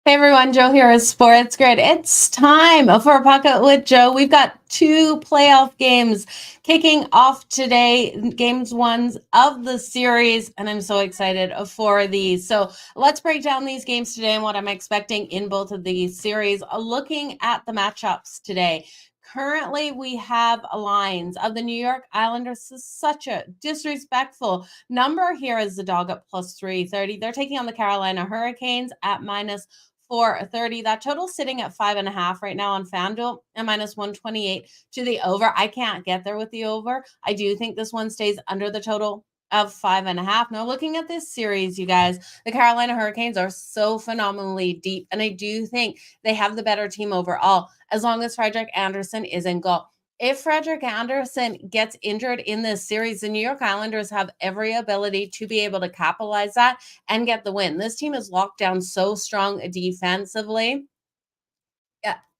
Hey everyone, Jo here is SportsGrid. It's time for a Pocket with Jo. We've got two playoff games kicking off today, games ones of the series, and I'm so excited for these. So let's break down these games today and what I'm expecting in both of these series. Looking at the matchups today. Currently, we have lines of the New York Islanders. This is such a disrespectful number here is the dog at plus 330. They're taking on the Carolina Hurricanes at minus 430. That total sitting at 5.5 right now on FanDuel and minus 128 to the over. I can't get there with the over. I do think this one stays under the total of 5.5. Now, looking at this series, you guys, the Carolina Hurricanes are so phenomenally deep, and I do think they have the better team overall as long as Frederik Andersen is in goal. If Frederik Andersen gets injured in this series, the New York Islanders have every ability to be able to capitalize that and get the win. This team is locked down so strong defensively.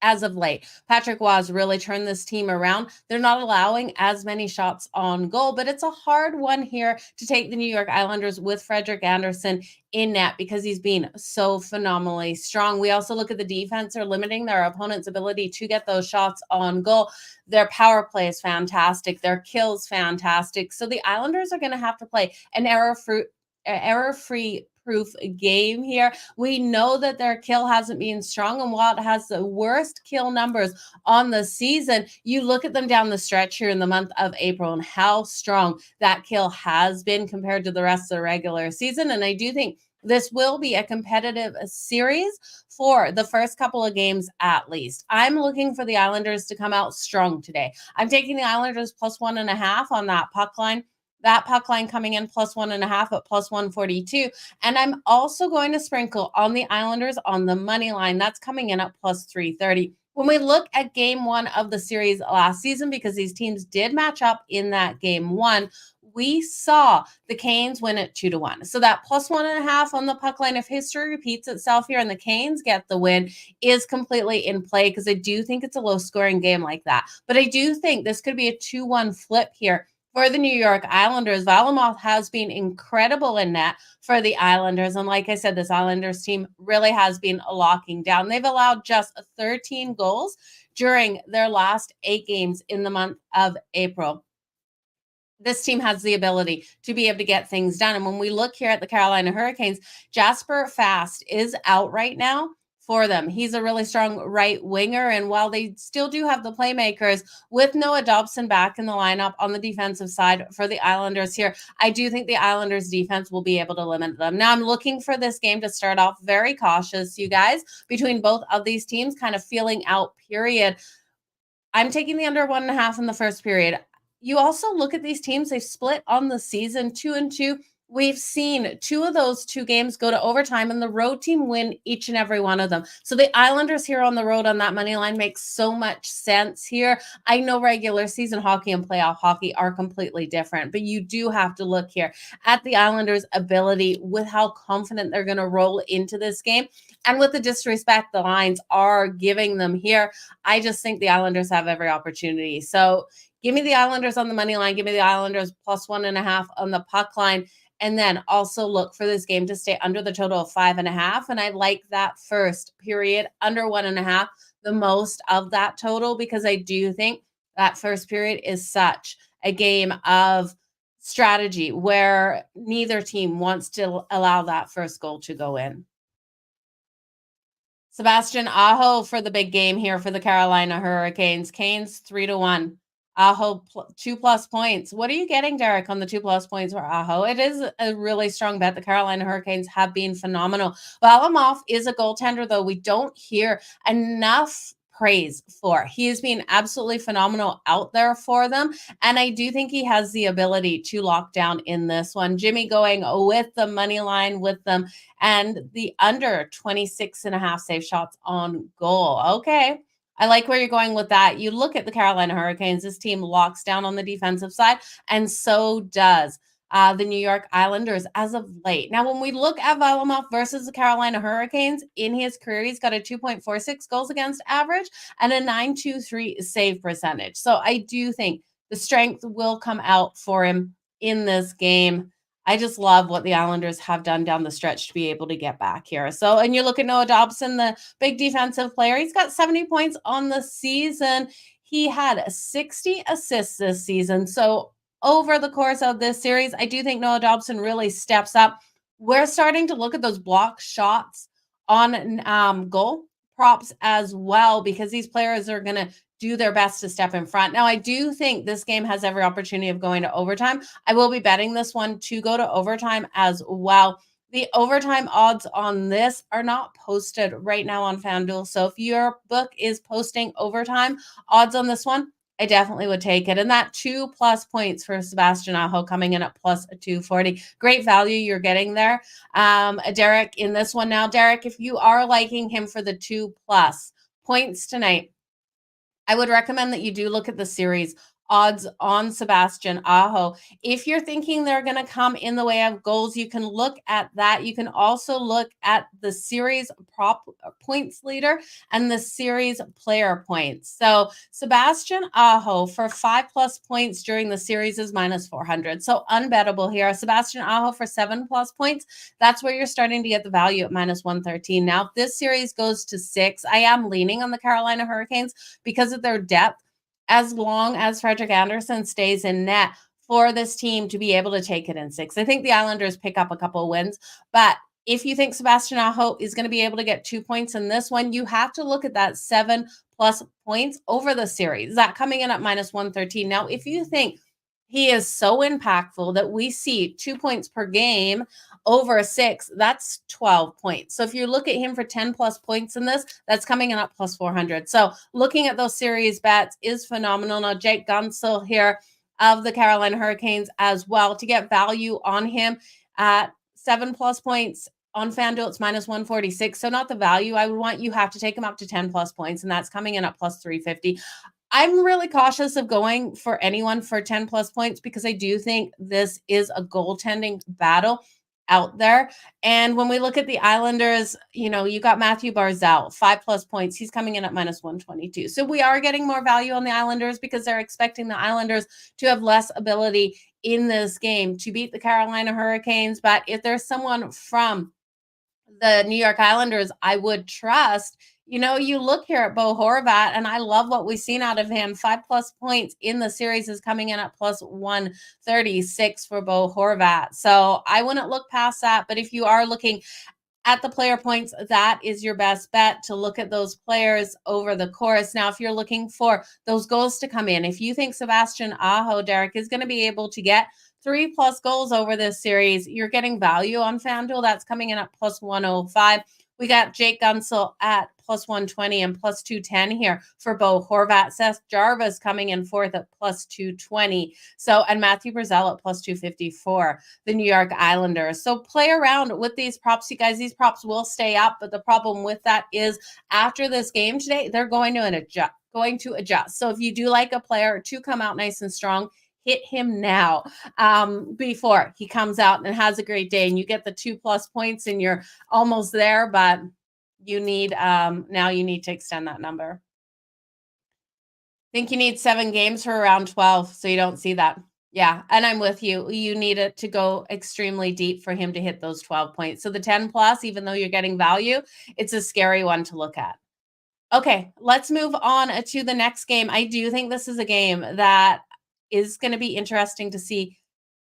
As of late, Patrick Roy has really turned this team around. They're not allowing as many shots on goal, but it's a hard one here to take the New York Islanders with Frederik Andersen in net because he's been so phenomenally strong. We also look at the defense. They're limiting their opponent's ability to get those shots on goal. Their power play is fantastic. Their kills fantastic. So the Islanders are going to have to play an error-free proof game here. We know that their kill hasn't been strong, and while it has the worst kill numbers on the season, you look at them down the stretch here in the month of April and how strong that kill has been compared to the rest of the regular season. And I do think this will be a competitive series for the first couple of games at least. I'm looking for the Islanders to come out strong today. I'm taking the Islanders plus 1.5 on that puck line. That puck line coming in plus 1.5 at plus 142. And I'm also going to sprinkle on the Islanders on the money line. That's coming in at plus 330. When we look at game one of the series last season, because these teams did match up in that game one, we saw the Canes win at 2-1. So that plus 1.5 on the puck line, if history repeats itself here and the Canes get the win, is completely in play because I do think it's a low scoring game like that. But I do think this could be a 2-1 flip here for the New York Islanders. Varlamov has been incredible in net for the Islanders. And like I said, this Islanders team really has been locking down. They've allowed just 13 goals during their last 8 games in the month of April. This team has the ability to be able to get things done. And when we look here at the Carolina Hurricanes, Jasper Fast is out right now for them. He's a really strong right winger. And while they still do have the playmakers with Noah Dobson back in the lineup on the defensive side for the Islanders here, I do think the Islanders defense will be able to limit them. Now I'm looking for this game to start off very cautious, you guys, between both of these teams, kind of feeling out period. I'm taking the under 1.5 in the first period. You also look at these teams, they've split on the season 2-2. We've seen 2 of those 2 games go to overtime and the road team win each and every one of them. So the Islanders here on the road on that money line makes so much sense here. I know regular season hockey and playoff hockey are completely different, but you do have to look here at the Islanders' ability with how confident they're going to roll into this game and with the disrespect the lines are giving them here. I just think the Islanders have every opportunity. So give me the Islanders on the money line. Give me the Islanders plus 1.5 on the puck line. And then also look for this game to stay under the total of 5.5. And I like that first period under 1.5, the most of that total, because I do think that first period is such a game of strategy where neither team wants to allow that first goal to go in. Sebastian Aho for the big game here for the Carolina Hurricanes. Canes 3-1. Aho 2+ points. What are you getting, Derek, on the 2+ points for Aho? It is a really strong bet. The Carolina Hurricanes have been phenomenal. Varlamov is a goaltender, though we don't hear enough praise for. He has been absolutely phenomenal out there for them. And I do think he has the ability to lock down in this one. Jimmy going with the money line with them and the under 26.5 save shots on goal. Okay. I like where you're going with that. You look at the Carolina Hurricanes, this team locks down on the defensive side, and so does the New York Islanders as of late. Now, when we look at Varlamov versus the Carolina Hurricanes, in his career, he's got a 2.46 goals against average and a 923 save percentage. So I do think the strength will come out for him in this game. I just love what the Islanders have done down the stretch to be able to get back here. So, and you look at Noah Dobson, the big defensive player, he's got 70 points on the season. He had 60 assists this season. So, over the course of this series, I do think Noah Dobson really steps up. We're starting to look at those block shots on goal props as well, because these players are going to do their best to step in front. Now, I do think this game has every opportunity of going to overtime. I will be betting this one to go to overtime as well. The overtime odds on this are not posted right now on FanDuel. So if your book is posting overtime odds on this one, I definitely would take it. And that 2+ points for Sebastian Aho coming in at plus 240. Great value you're getting there. Derek in this one now. Derek, if you are liking him for the 2+ points tonight, I would recommend that you do look at the series odds on Sebastian Aho. If you're thinking they're going to come in the way of goals, you can look at that. You can also look at the series prop points leader and the series player points. So Sebastian Aho for 5+ points during the series is -400. So unbettable here. Sebastian Aho for 7+ points, that's where you're starting to get the value at -113. Now, if this series goes to 6, I am leaning on the Carolina Hurricanes because of their depth, as long as Frederik Andersen stays in net for this team to be able to take it in 6. I think the Islanders pick up a couple of wins, but if you think Sebastian Aho is going to be able to get 2 points in this one, you have to look at that 7+ points over the series. That coming in at -113. Now, if you think he is so impactful that we see 2 points per game over 6, that's 12 points. So if you look at him for 10+ points in this, that's coming in at +400. So looking at those series bets is phenomenal. Now, Jake Gunsel here of the Carolina Hurricanes as well, to get value on him at 7+ points on FanDuel, it's -146. So not the value I would want. You have to take him up to 10+ points, and that's coming in at +350. I'm really cautious of going for anyone for 10+ points because I do think this is a goaltending battle out there. And when we look at the Islanders, you got Matthew Barzal, 5+ points. He's coming in at -122. So we are getting more value on the Islanders because they're expecting the Islanders to have less ability in this game to beat the Carolina Hurricanes. But if there's someone from the New York Islanders I would trust, you look here at Bo Horvat, and I love what we've seen out of him. 5+ points in the series is coming in at +136 for Bo Horvat. So I wouldn't look past that. But if you are looking at the player points, that is your best bet to look at those players over the course. Now, if you're looking for those goals to come in, if you think Sebastian Aho, Derek, is going to be able to get 3+ goals over this series, you're getting value on FanDuel. That's coming in at +105. We got Jake Gunsel at +120 and +210 here for Bo Horvat. Seth Jarvis coming in fourth at +220. So, and Matthew Barzal at +250 for the New York Islanders. So play around with these props, you guys. These props will stay up, but the problem with that is after this game today, they're going to adjust. So if you do like a player to come out nice and strong, hit him now before he comes out and has a great day, and you get the 2+ points and you're almost there, but you need now you need to extend that number. I think you need 7 games for around 12, so you don't see that. Yeah, and I'm with you. You need it to go extremely deep for him to hit those 12 points. So the 10+, even though you're getting value, it's a scary one to look at. Okay, let's move on to the next game. I do think this is a game that is going to be interesting to see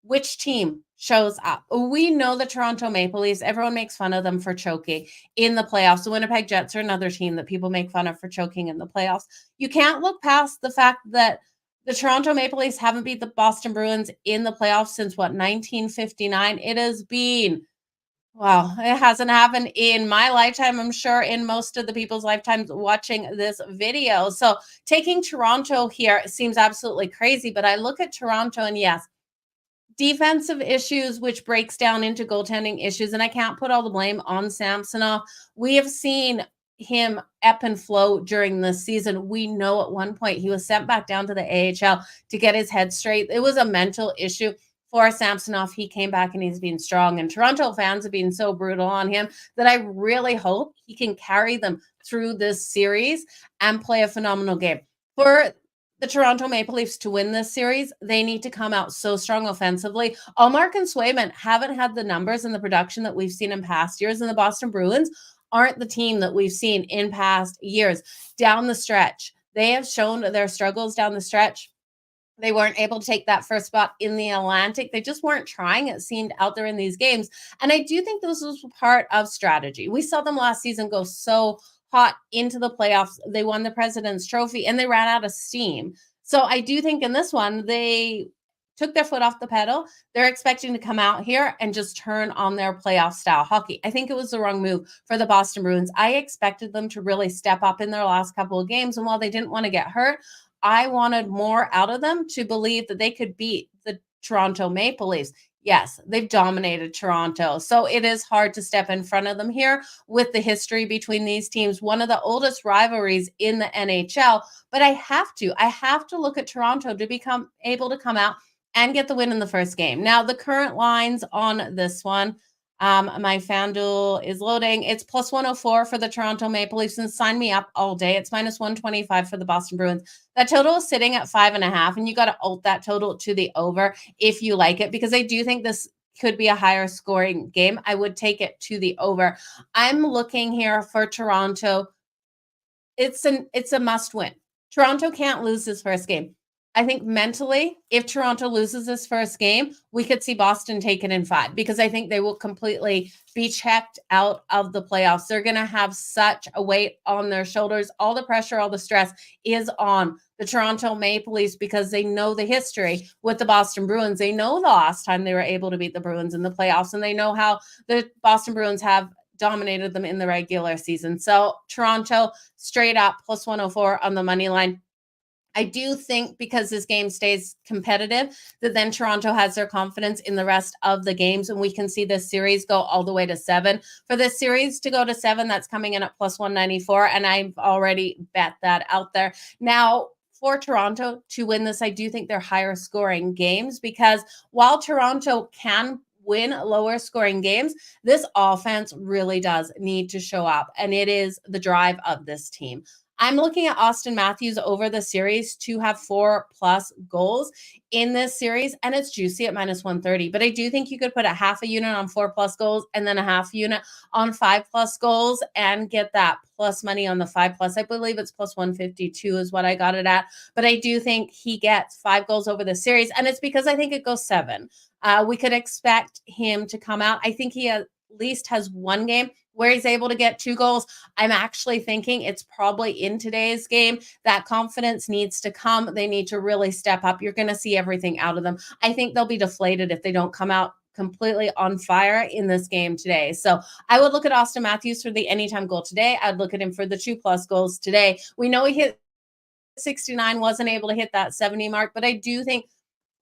which team shows up. We know the Toronto Maple Leafs, everyone makes fun of them for choking in the playoffs. The Winnipeg Jets are another team that people make fun of for choking in the playoffs. You can't look past the fact that the Toronto Maple Leafs haven't beat the Boston Bruins in the playoffs since 1959. It has been, wow, it hasn't happened in my lifetime. I'm sure in most of the people's lifetimes watching this video. So taking Toronto here seems absolutely crazy, but I look at Toronto and yes, defensive issues, which breaks down into goaltending issues. And I can't put all the blame on Samsonov. We have seen him ebb and flow during this season. We know at one point he was sent back down to the AHL to get his head straight. It was a mental issue for Samsonov. He came back and he's been strong. And Toronto fans have been so brutal on him that I really hope he can carry them through this series and play a phenomenal game. For the Toronto Maple Leafs to win this series, they need to come out so strong offensively. Allmark and Swayman haven't had the numbers and the production that we've seen in past years, and the Boston Bruins aren't the team that we've seen in past years. Down the stretch, they have shown their struggles down the stretch. They weren't able to take that first spot in the Atlantic. They just weren't trying, it seemed, out there in these games. And I do think this was part of strategy. We saw them last season go so hot into the playoffs. They won the President's Trophy and they ran out of steam. So I do think in this one, they took their foot off the pedal. They're expecting to come out here and just turn on their playoff style hockey. I think it was the wrong move for the Boston Bruins. I expected them to really step up in their last couple of games. And while they didn't want to get hurt, I wanted more out of them to believe that they could beat the Toronto Maple Leafs. Yes, they've dominated Toronto. So it is hard to step in front of them here with the history between these teams, one of the oldest rivalries in the NHL. But I have to look at Toronto to become able to come out and get the win in the first game. Now, the current lines on this one, my FanDuel is loading. It's plus 104 for the Toronto Maple Leafs, and sign me up all day. It's minus 125 for the Boston Bruins. That total is sitting at 5.5, and you got to alt that total to the over if you like it, because I do think this could be a higher scoring game. I would take it to the over. I'm looking here for Toronto. It's a must win. Toronto can't lose this first game. I think mentally, if Toronto loses this first game, we could see Boston take it in 5, because I think they will completely be checked out of the playoffs. They're going to have such a weight on their shoulders. All the pressure, all the stress is on the Toronto Maple Leafs, because they know the history with the Boston Bruins. They know the last time they were able to beat the Bruins in the playoffs, and they know how the Boston Bruins have dominated them in the regular season. So Toronto straight up plus 104 on the money line. I do think, because this game stays competitive, that then Toronto has their confidence in the rest of the games, and we can see this series go all the way to 7. For this series to go to 7, that's coming in at plus 194, and I've already bet that out there. Now, for Toronto to win this, I do think they're higher scoring games, because while Toronto can win lower scoring games, this offense really does need to show up, and it is the drive of this team. I'm looking at Austin Matthews over the series to have 4+ goals in this series, and it's juicy at minus 130. But I do think you could put a half a unit on 4+ goals and then a half unit on 5+ goals and get that plus money on the 5+. I believe it's plus 152 is what I got it at. But I do think he gets 5 goals over the series, and it's because I think it goes 7. We could expect him to come out. I think he at least has one game where he's able to get 2 goals. I'm actually thinking it's probably in today's game. That confidence needs to come. They need to really step up. You're going to see everything out of them. I think they'll be deflated if they don't come out completely on fire in this game today. So I would look at Austin Matthews for the anytime goal today. I'd look at him for the 2+ goals today. We know he hit 69, wasn't able to hit that 70 mark, but I do think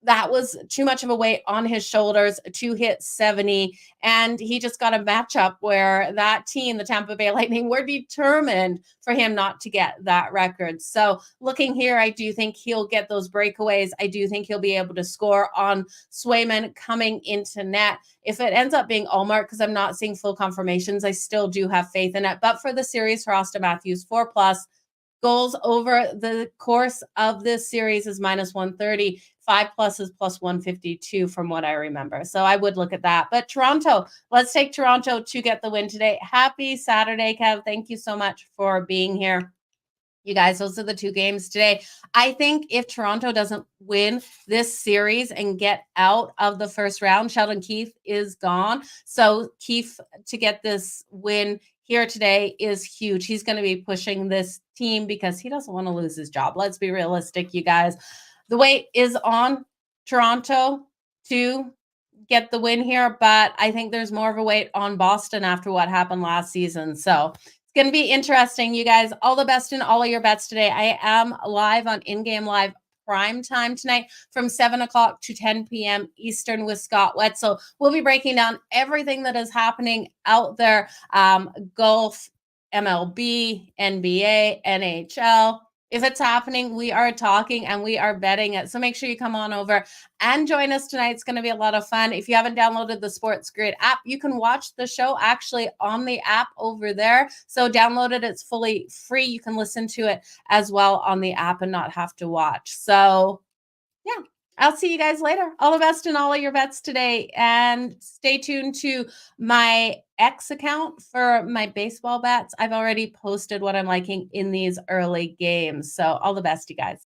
that was too much of a weight on his shoulders to hit 70. And he just got a matchup where that team, the Tampa Bay Lightning, were determined for him not to get that record. So looking here, I do think he'll get those breakaways. I do think he'll be able to score on Swayman coming into net. If it ends up being Allmark, because I'm not seeing full confirmations, I still do have faith in it. But for the series for Austin Matthews, 4+ goals over the course of this series is minus 130. 5+ is plus 152 from what I remember. So I would look at that. But Toronto, let's take Toronto to get the win today. Happy Saturday, Kev. Thank you so much for being here. You guys, those are the 2 games today. I think if Toronto doesn't win this series and get out of the first round, Sheldon Keefe is gone. So Keefe to get this win here today is huge. He's going to be pushing this team because he doesn't want to lose his job. Let's be realistic, you guys. The weight is on Toronto to get the win here, but I think there's more of a weight on Boston after what happened last season. So it's going to be interesting, you guys. All the best in all of your bets today. I am live on In-Game Live prime time tonight from 7 o'clock to 10 p.m. Eastern with Scott Wetzel. We'll be breaking down everything that is happening out there. Golf, MLB, NBA, NHL. If it's happening, we are talking and we are betting it. So make sure you come on over and join us tonight. It's going to be a lot of fun. If you haven't downloaded the SportsGrid app, you can watch the show actually on the app over there. So download it. It's fully free. You can listen to it as well on the app and not have to watch. So yeah, I'll see you guys later. All the best in all of your bets today. And stay tuned to my X account for my baseball bets. I've already posted what I'm liking in these early games. So all the best, you guys.